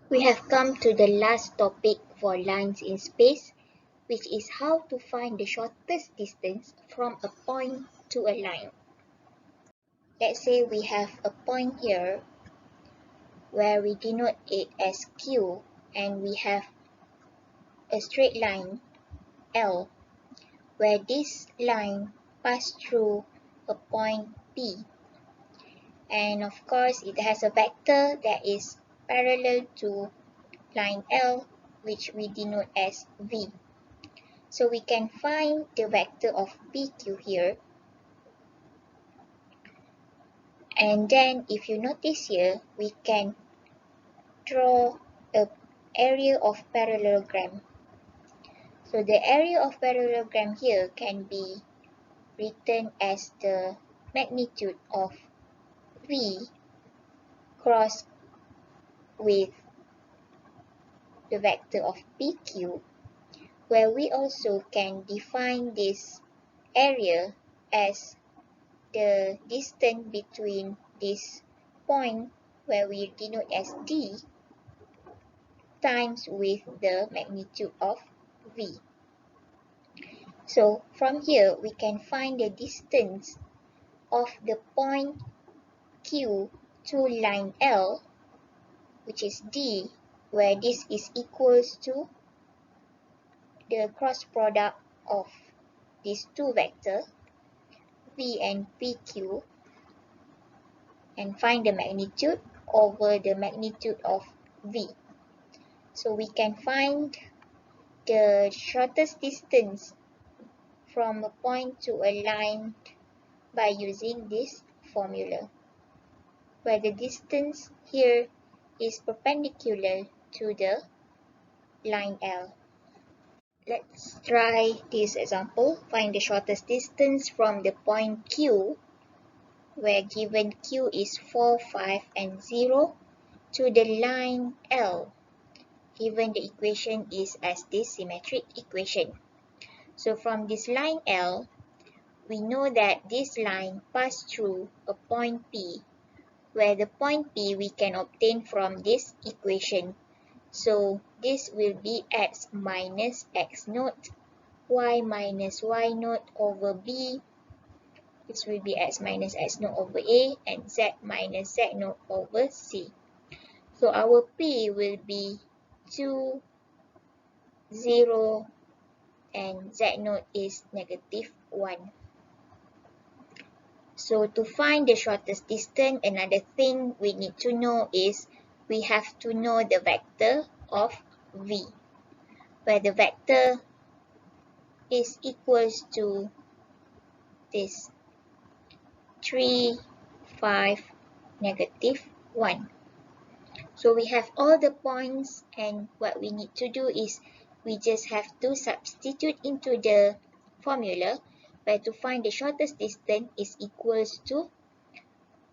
We have come to the last topic for lines in space, which is how to find the shortest distance from a point to a line. Let's say we have a point here where we denote it as Q, and we have a straight line L where this line passes through a point P, and of course it has a vector that is parallel to line L, which we denote as V. So we can find the vector of PQ here, and then if you notice here, we can draw an area of parallelogram. So the area of parallelogram here can be written as the magnitude of V crossed with the vector of PQ, where we also can define this area as the distance between this point where we denote as D times with the magnitude of V. So from here we can find the distance of the point Q to line L, which is D, where this is equals to the cross product of these two vectors V and PQ, and find the magnitude over the magnitude of V. So we can find the shortest distance from a point to a line by using this formula, where the distance here is perpendicular to the line L. Let's try this example. Find the shortest distance from the point Q, where given Q is 4, 5, and 0, to the line L, given the equation is as this symmetric equation. So from this line L, we know that this line passed through a point P, where the point P we can obtain from this equation. So this will be x minus x naught, y minus y naught over b. This will be x minus x naught over a, and z minus z naught over c. So our P will be 2, 0, and z naught is negative 1. So to find the shortest distance, another thing we need to know is we have to know the vector of V, where the vector is equals to this 3, 5, negative 1. So we have all the points, and what we need to do is we just have to substitute into the formula, where to find the shortest distance is equals to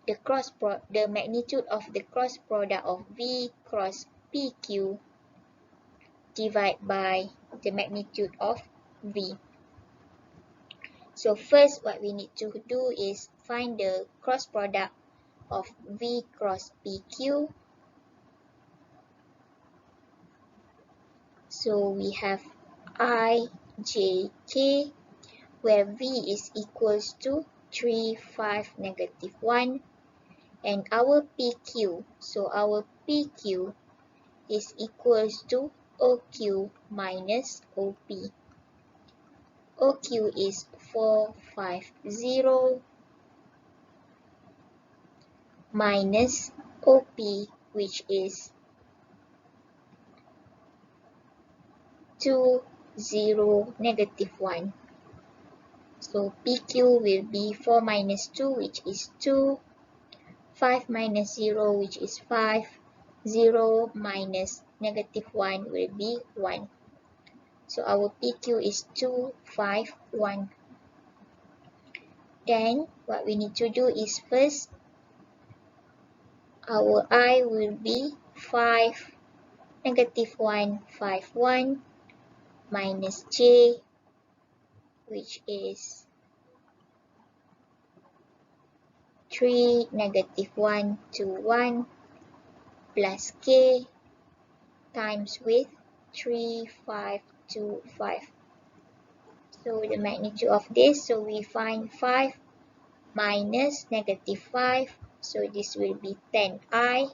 the magnitude of the cross product of V cross PQ divided by the magnitude of V. So first what we need to do is find the cross product of V cross PQ. So we have I, J, K, where V is equals to 3, 5, negative 1, and our PQ, so our PQ is equals to OQ minus OP. OQ is 450 minus OP, which is 20, negative 1. So PQ will be 4 minus 2, which is 2, 5 minus 0, which is 5, 0 minus negative 1 will be 1. So our PQ is 251. Then what we need to do is first our I will be 5, negative 1, 5, 1 minus J, which is 3, negative 1, 2, 1 plus K, times with 3, 5, 2, 5. So the magnitude of this, so we find 5 minus negative 5, so this will be 10i,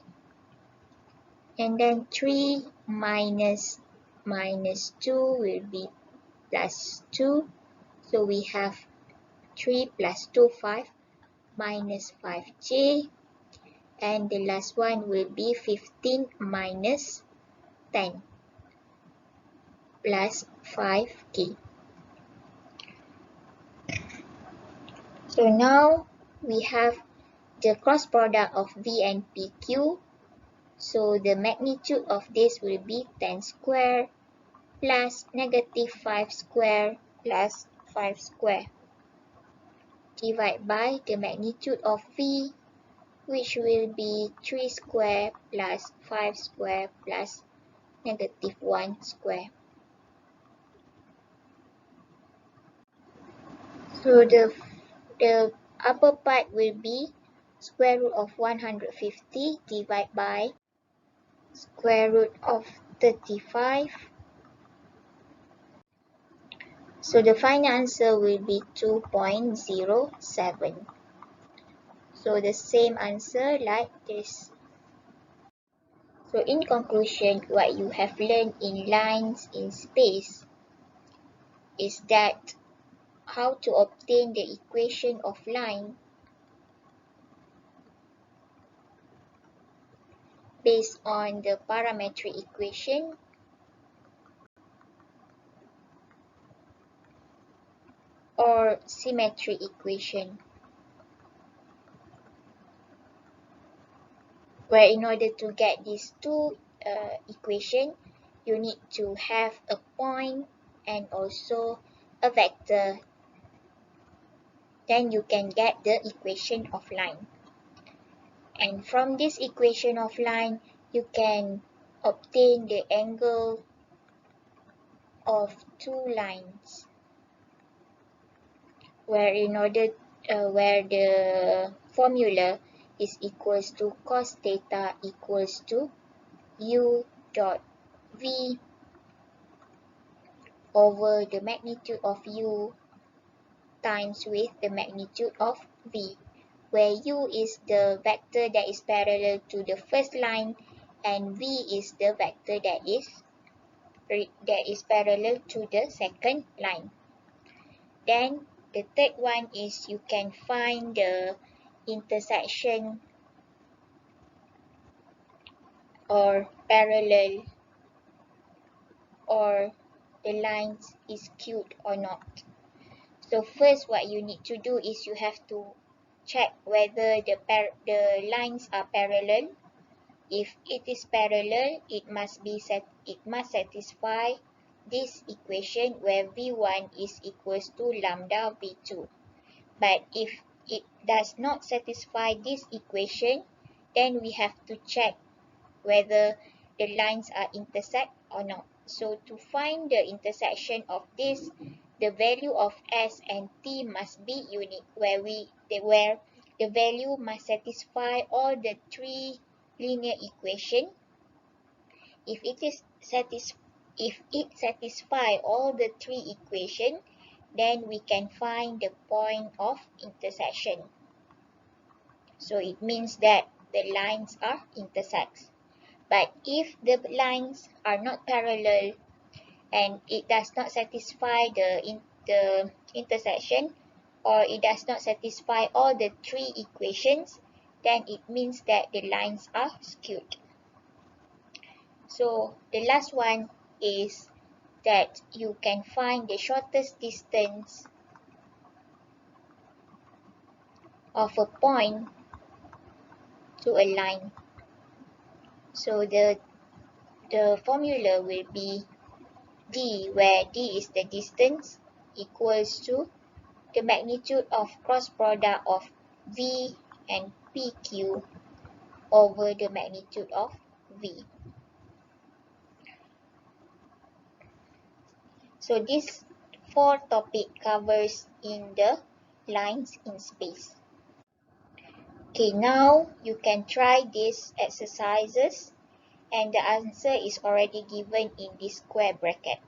and then 3 minus minus 2 will be plus 2, so we have 3 plus 2, 5, minus 5j, and the last one will be 15 minus 10 plus 5k. So now we have the cross product of V and PQ. So the magnitude of this will be 10 square plus negative 5 square plus 5 square divided by the magnitude of V, which will be 3 square plus 5 square plus negative 1 square. So the upper part will be square root of 150 divided by square root of 35. So the final answer will be 2.07. So the same answer like this. So in conclusion, what you have learned in lines in space is that how to obtain the equation of line based on the parametric equation or symmetric equation, where in order to get these two equations, you need to have a point and also a vector. Then you can get the equation of line. And from this equation of line, you can obtain the angle of two lines, where where the formula is equals to cos theta equals to u dot v over the magnitude of u times with the magnitude of v, where u is the vector that is parallel to the first line and v is the vector that is parallel to the second line. Then the third one is you can find the intersection or parallel or the lines is skewed or not. So first what you need to do is you have to check whether the lines are parallel. If it is parallel, it must satisfy this equation where v1 is equals to lambda v2. But if it does not satisfy this equation, then we have to check whether the lines are intersect or not. So to find the intersection of this, the value of s and t must be unique, where the value must satisfy all the three linear equation. If it satisfies all the three equations, then we can find the point of intersection. So it means that the lines are intersects. But if the lines are not parallel and it does not satisfy the intersection, or it does not satisfy all the three equations, then it means that the lines are skewed. So the last one is that you can find the shortest distance of a point to a line. So the formula will be d, where d is the distance, equals to the magnitude of cross product of v and pq over the magnitude of v. So this 4 topic covers in the lines in space. Okay, now you can try these exercises and the answer is already given in this square bracket.